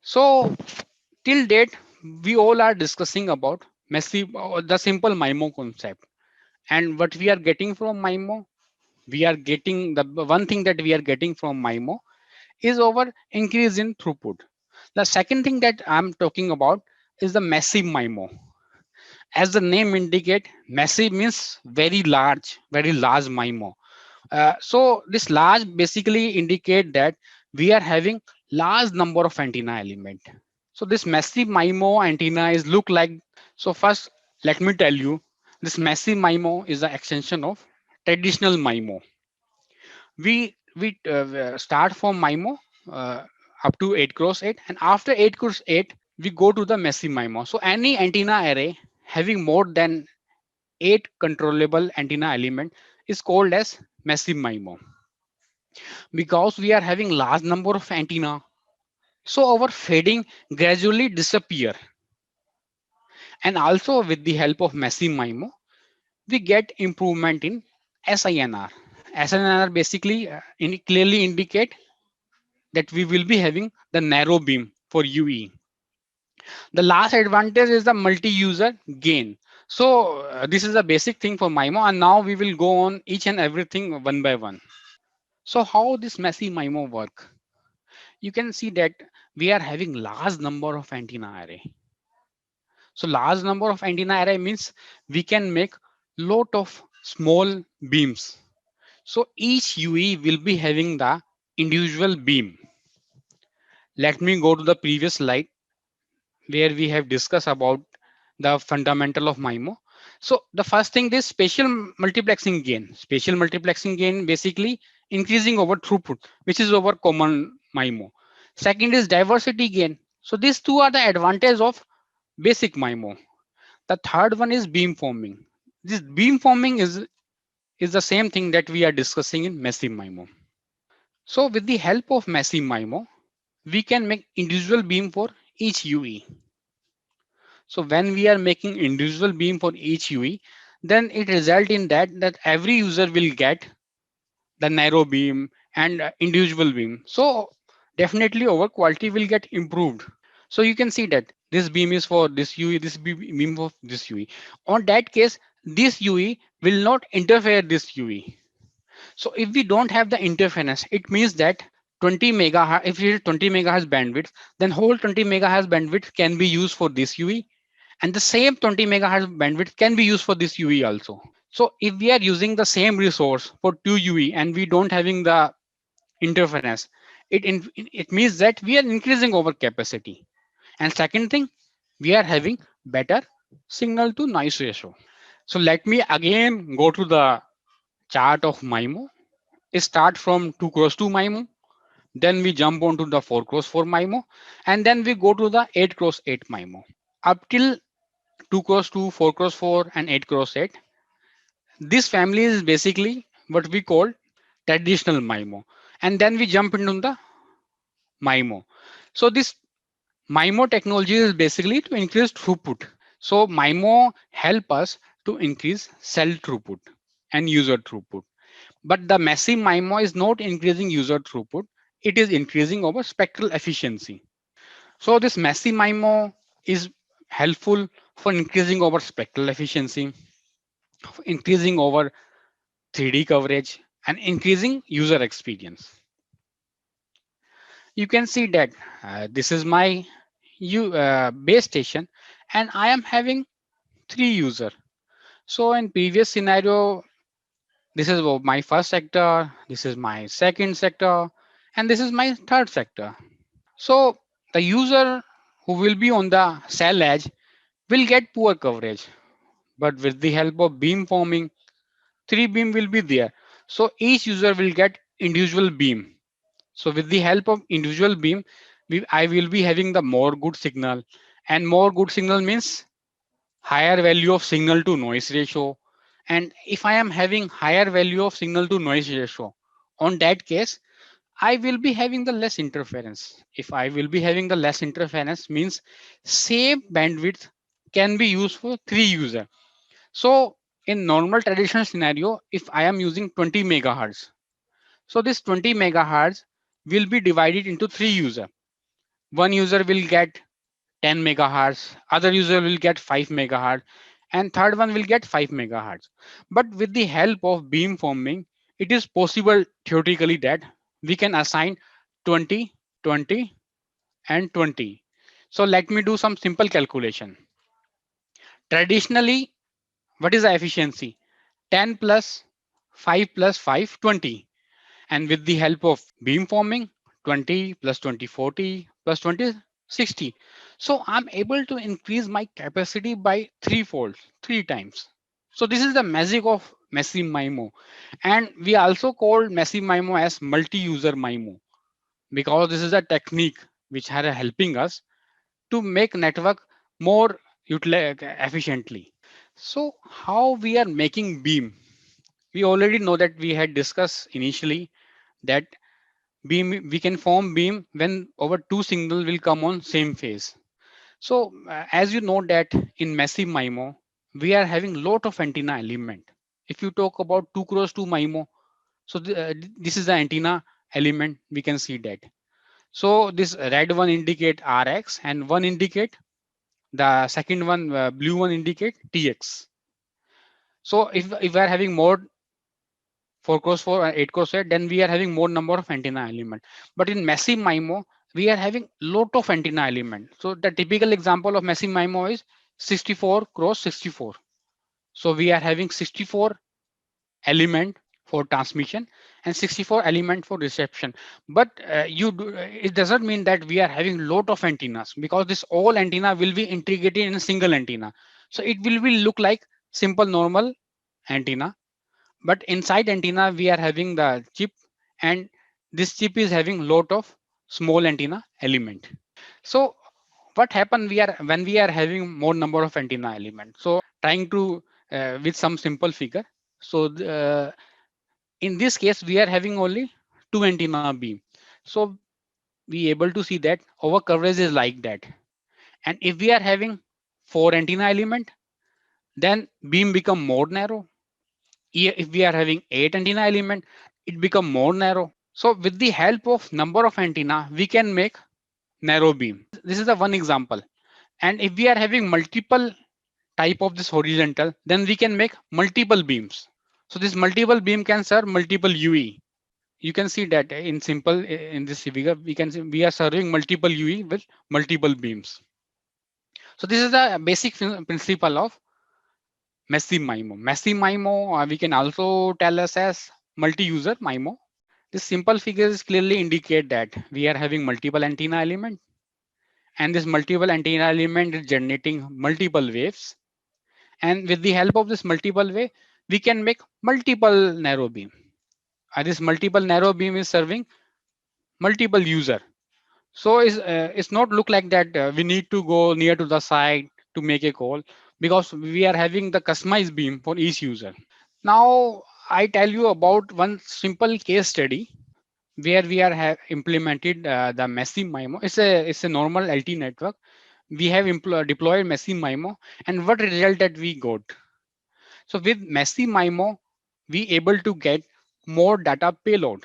So till date, we all are discussing about the simple MIMO concept. And what we are getting from MIMO, we are getting the one thing that we are getting from MIMO is our increase in throughput. The second thing that I'm talking about is the massive MIMO. As the name indicate, massive means very large MIMO. So this large basically indicate that we are having large number of antenna element. So this massive MIMO antenna is look like. So first, let me tell you, this massive MIMO is the extension of traditional MIMO. We start from MIMO uh, up to 8 cross 8, and after 8 cross 8, we go to the massive MIMO. So any antenna array having more than 8 controllable antenna element is called as massive MIMO. Because we are having large number of antenna, so our fading gradually disappear. And also with the help of massive MIMO, we get improvement in SINR. SINR basically clearly indicate that we will be having the narrow beam for UE. The last advantage is the multi-user gain. So this is a basic thing for MIMO, and now we will go on each and everything one by one. So how this massive MIMO work? You can see that we are having large number of antenna array. So large number of antenna array means we can make lot of small beams. So each UE will be having the individual beam. Let me go to the previous slide where we have discussed about the fundamental of MIMO. So the first thing is spatial multiplexing gain. Spatial multiplexing gain basically increasing over throughput, which is over common MIMO. Second is diversity gain. So these two are the advantage of basic MIMO. The third one is beam forming. This beam forming is the same thing that we are discussing in massive MIMO. So with the help of massive MIMO, we can make individual beam for each UE. So when we are making individual beam for each UE, then it result in that every user will get the narrow beam and individual beam. So definitely our quality will get improved. So you can see that this beam is for this UE, this beam for this UE. On that case, this UE will not interfere this UE. So if we don't have the interference, it means that 20 megahertz, if it is 20 megahertz bandwidth, then whole 20 megahertz bandwidth can be used for this UE, and the same 20 megahertz bandwidth can be used for this UE also. So if we are using the same resource for two UE and we don't having the interference, it means that we are increasing our capacity. And second thing, we are having better signal to noise ratio. So let me again go to the chart of MIMO. Start from 2 cross 2 MIMO, then we jump onto the 4 cross 4 MIMO, and then we go to the 8 cross 8 MIMO. Up till 2 cross 2, 4 cross 4, and 8 cross 8, this family is basically what we call traditional MIMO. And then we jump into the MIMO. So this MIMO technology is basically to increase throughput. So MIMO help us to increase cell throughput and user throughput. But the massive MIMO is not increasing user throughput. It is increasing our spectral efficiency. So this massive MIMO is helpful for increasing our spectral efficiency, increasing our 3D coverage, and increasing user experience. You can see that this is my base station, and I am having three user. So in previous scenario, this is my first sector, this is my second sector, and this is my third sector. So the user who will be on the cell edge will get poor coverage, but with the help of beam forming, three beam will be there. So each user will get individual beam. So with the help of individual beam, I will be having the more good signal, and more good signal means higher value of signal to noise ratio. And if I am having higher value of signal to noise ratio, on that case, I will be having the less interference. If I will be having the less interference means same bandwidth can be used for three user. So in normal traditional scenario, if I am using 20 megahertz, so this 20 megahertz will be divided into three user. One user will get 10 megahertz, other user will get 5 megahertz, and third one will get 5 megahertz. But with the help of beamforming, it is possible theoretically that we can assign 20, 20, and 20. So let me do some simple calculation. Traditionally, what is the efficiency? 10 plus 5 plus 5, 20. And with the help of beamforming, 20 plus 20, 40 plus 20, 60. So I'm able to increase my capacity by threefold, three times. So this is the magic of Messi MIMO. And we also call Messi MIMO as multi-user MIMO because this is a technique which are helping us to make network more efficiently. So how we are making beam? We already know that we had discussed initially that beam we can form beam when our two signal will come on same phase. So as you know that in massive MIMO we are having lot of antenna element. If you talk about 2 cross 2 MIMO, so this is the antenna element, we can see that. So this red one indicate RX and one indicate the second one, blue one indicate TX. So if we are having more 4 cross 4 and 8 cross 8, then we are having more number of antenna element. But in massive MIMO, we are having lot of antenna element. So the typical example of massive MIMO is 64 cross 64. So we are having 64 element for transmission and 64 element for reception. But it doesn't mean that we are having lot of antennas because this all antenna will be integrated in a single antenna. So it will be look like simple normal antenna, but inside antenna we are having the chip, and this chip is having lot of small antenna element. So what happen we are when we are having more number of antenna element? So trying to with some simple figure. So in this case we are having only two antenna beam. So we able to see that our coverage is like that. And if we are having four antenna element, then beam become more narrow. If we are having 8 antenna element, it become more narrow. So with the help of number of antenna, we can make narrow beam. This is the one example. And if we are having multiple type of this horizontal, then we can make multiple beams. So this multiple beam can serve multiple UE. You can see that in simple in this figure, we can see we are serving multiple UE with multiple beams. So this is the basic principle of Messi MIMO. Messi MIMO, we can also tell us as multi-user MIMO. This simple figures clearly indicate that we are having multiple antenna element, and this multiple antenna element is generating multiple waves. And with the help of this multiple wave, we can make multiple narrow beam. And this multiple narrow beam is serving multiple user. So it's not look like that we need to go near to the site to make a call because we are having the customized beam for each user. Now I tell you about one simple case study where we are have implemented the Messi MIMO. It's a normal LT network. We have deployed Messi MIMO, and what result that we got. So with Messi MIMO, we able to get more data payload.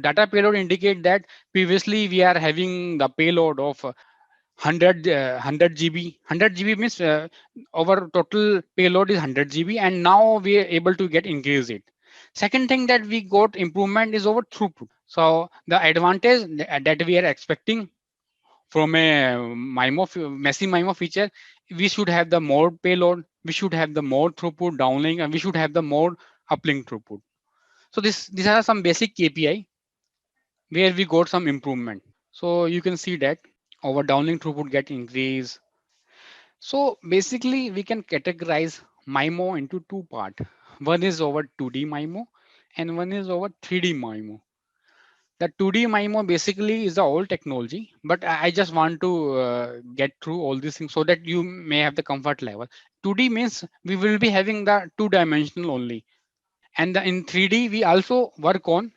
Data payload indicate that previously we are having the payload of 100 GB. 100 GB means our total payload is 100 GB, and now we are able to get increase it. Second thing that we got improvement is over throughput. So the advantage that we are expecting from a Messi MIMO feature, we should have the more payload, we should have the more throughput downlink, and we should have the more uplink throughput. So these are some basic KPI where we got some improvement. So you can see that our downlink throughput get increased. So basically we can categorize MIMO into two part. One is over 2D MIMO and one is over 3D MIMO. The 2D MIMO basically is the old technology, but I just want to get through all these things so that you may have the comfort level. 2D means we will be having the two dimensional only. And in 3D, we also work on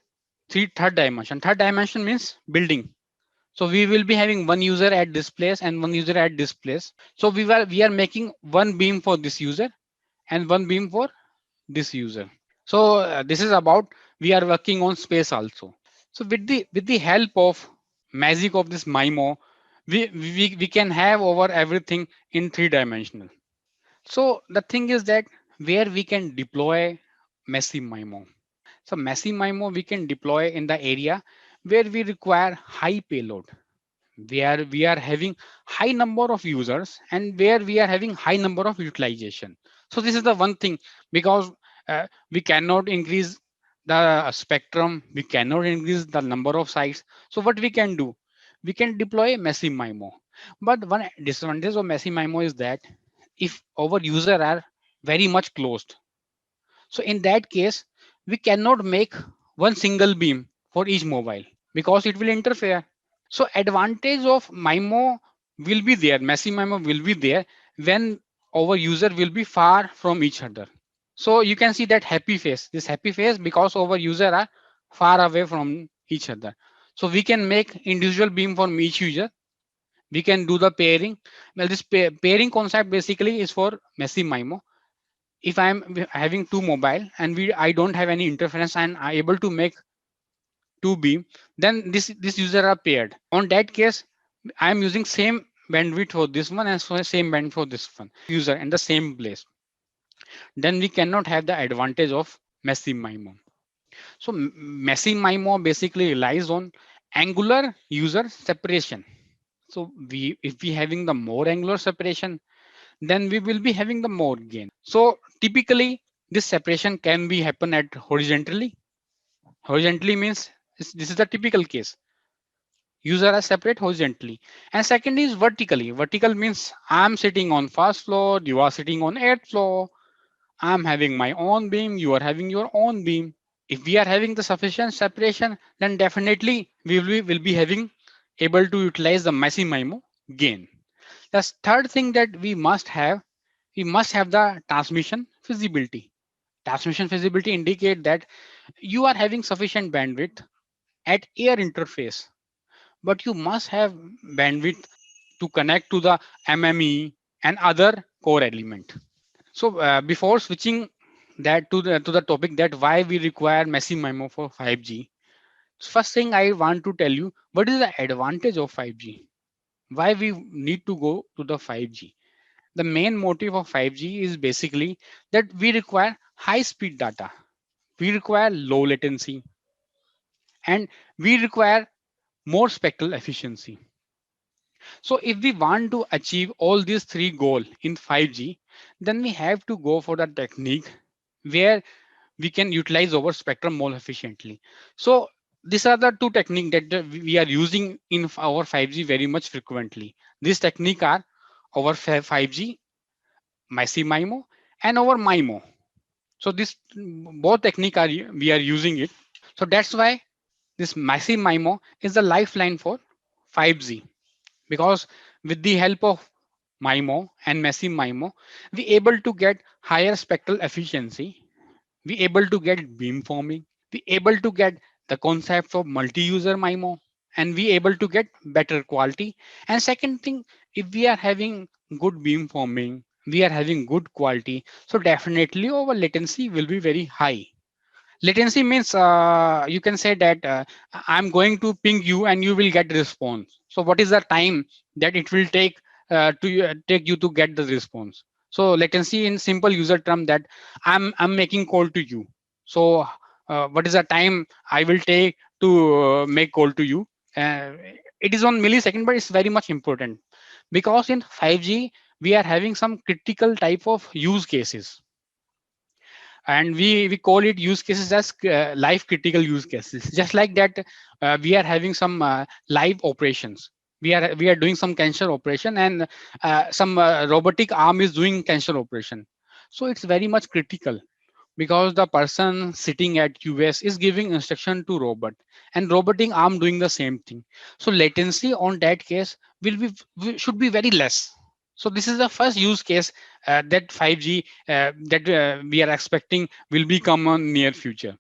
third dimension. Third dimension means building. So we will be having one user at this place and one user at this place. So we are making one beam for this user and one beam for this user. So this is about we are working on space also. So with the help of magic of this MIMO, We can have over everything in 3 dimensional. So the thing is that where we can deploy Messi MIMO. So Messi MIMO we can deploy in the area where we require high payload, where we are having high number of users and where we are having high number of utilization. So this is the one thing, because we cannot increase the spectrum, we cannot increase the number of sites. So what we can do, we can deploy Messi MIMO. But one disadvantage of Messi MIMO is that if our user are very much closed, so in that case we cannot make one single beam for each mobile because it will interfere. So advantage of MIMO will be there, Messi MIMO will be there when our user will be far from each other. So you can see that happy face, this happy face because our user are far away from each other. So we can make individual beam for each user. We can do the pairing. Well, this pairing concept basically is for Messi MIMO. If I'm having two mobile and I don't have any interference and I'm able to make two beam, then this user are paired. On that case, I am using same bandwidth for this one and so same band for this one user in the same place. Then we cannot have the advantage of Messi MIMO. So Messi MIMO basically relies on angular user separation. So if we having the more angular separation, then we will be having the more gain. So typically this separation can be happen at horizontally. Horizontally means this is the typical case. User are separate horizontally. And second is vertically. Vertical means I'm sitting on first floor, you are sitting on 8th floor. I'm having my own beam, you are having your own beam. If we are having the sufficient separation, then definitely will be having able to utilize the Messi MIMO gain. The third thing that we must have the transmission feasibility. Transmission feasibility indicate that you are having sufficient bandwidth at air interface, but you must have bandwidth to connect to the MME and other core element. So before switching that to the topic that why we require Messi MIMO for 5G, first thing I want to tell you what is the advantage of 5G. Why we need to go to the 5G. The main motive of 5G is basically that we require high speed data, we require low latency, and we require more spectral efficiency. So if we want to achieve all these three goals in 5G, then we have to go for the technique where we can utilize our spectrum more efficiently. So these are the two techniques that we are using in our 5G very much frequently. These techniques are our 5G, Messi MIMO, and our MIMO. So this both technique are we are using it. So that's why this Messi MIMO is the lifeline for 5G, because with the help of MIMO and Messi MIMO, we able to get higher spectral efficiency, we able to get beamforming, we able to get the concept of multi-user MIMO, and we able to get better quality. And second thing, if we are having good beamforming, we are having good quality, so definitely our latency will be very high. Latency means you can say that I'm going to ping you and you will get response. So what is the time that it will take take you to get the response? So latency in simple user term that I'm making call to you. So what is the time I will take to make call to you? Uh, it is on millisecond, but it's very much important because in 5G we are having some critical type of use cases, and we call it use cases as life critical use cases. Just like that, we are having some live operations, we are doing some cancer operation, and some robotic arm is doing cancer operation. So it's very much critical because the person sitting at US is giving instruction to robot and robotic arm doing the same thing. So latency on that case should be very less. So this is the first use case that 5G that we are expecting will become on near future.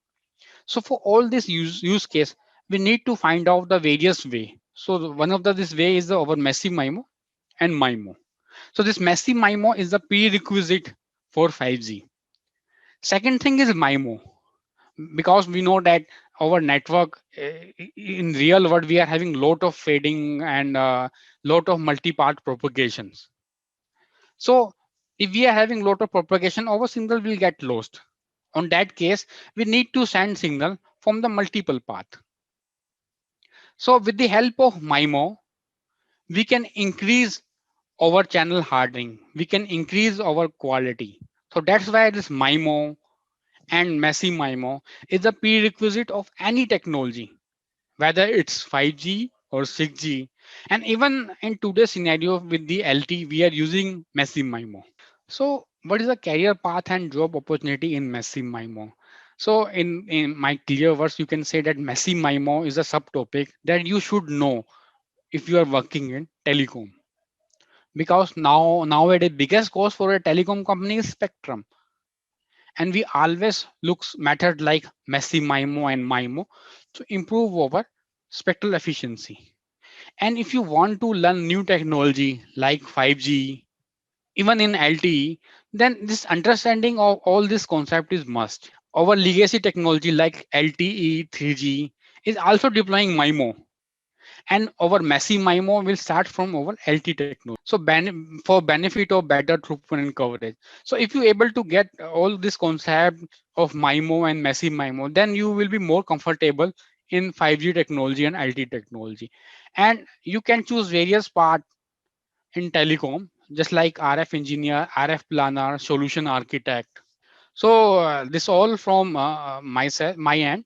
So for all this use case, we need to find out the various way. So one of this way is the over Messi MIMO and MIMO. So this Messi MIMO is the prerequisite for 5G. Second thing is MIMO, because we know that our network in real world, we are having lot of fading and lot of multi-part propagations. So if we are having lot of propagation, our signal will get lost. On that case, we need to send signal from the multiple path. So with the help of MIMO, we can increase our channel hardening. We can increase our quality. So that's why this MIMO and messy MIMO is a prerequisite of any technology, whether it's 5G or 6G. And even in today's scenario with the LT, we are using messy MIMO. So what is the career path and job opportunity in messy MIMO? So in my clear words, you can say that messy MIMO is a subtopic that you should know if you are working in telecom. Because nowadays biggest cost for a telecom company is spectrum, and we always looks method like messy MIMO and MIMO to improve our spectral efficiency. And if you want to learn new technology like 5G, even in LTE, then this understanding of all this concept is must. Our legacy technology like LTE 3G is also deploying MIMO, and our messy MIMO will start from our LT technology. So for benefit of better throughput and coverage. So if you able to get all this concept of MIMO and messy MIMO, then you will be more comfortable in 5G technology and LT technology. And you can choose various part in telecom, just like RF engineer, RF planner, solution architect. So this all from my end.